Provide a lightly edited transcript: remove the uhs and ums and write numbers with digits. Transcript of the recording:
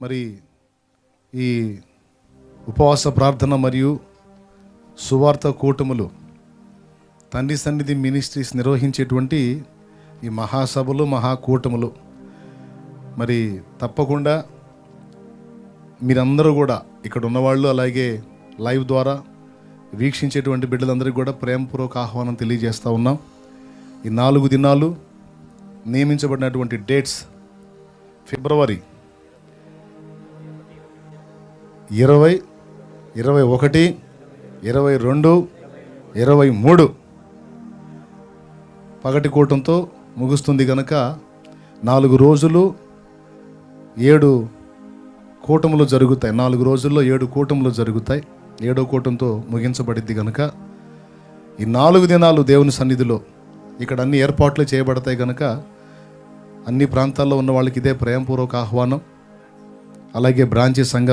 మరి ఈ ఉపవాస ప్రార్థన మరియు సువార్త కూటములు తండ్రి సన్నిధి మినిస్ట్రీస్ నిర్వహించేటువంటి ఈ మహాసభలు మహాకూటములు మరి తప్పకుండా మీరందరూ కూడా ఇక్కడ ఉన్నవాళ్ళు అలాగే లైవ్ ద్వారా వీక్షించేటువంటి బిడ్డలందరికీ కూడా ప్రేమపూర్వక ఆహ్వానం తెలియజేస్తూ ఉన్నాం. ఈ 4 దినాలు నియమించబడినటువంటి డేట్స్ ఫిబ్రవరి 20, 21, 22, 23 పగటి కూటంతో ముగుస్తుంది కనుక 4 రోజులు 7 కూటములు జరుగుతాయి. 4 రోజుల్లో 7 కూటములు జరుగుతాయి. 7వ కూటంతో ముగించబడిద్ది కనుక ఈ 4 దినాలు దేవుని సన్నిధిలో ఇక్కడ అన్ని ఏర్పాట్లు చేయబడతాయి కనుక అన్ని ప్రాంతాల్లో ఉన్న వాళ్ళకి ఇదే ప్రేమపూర్వక ఆహ్వానం. అలాగే బ్రాంచీ సంఘ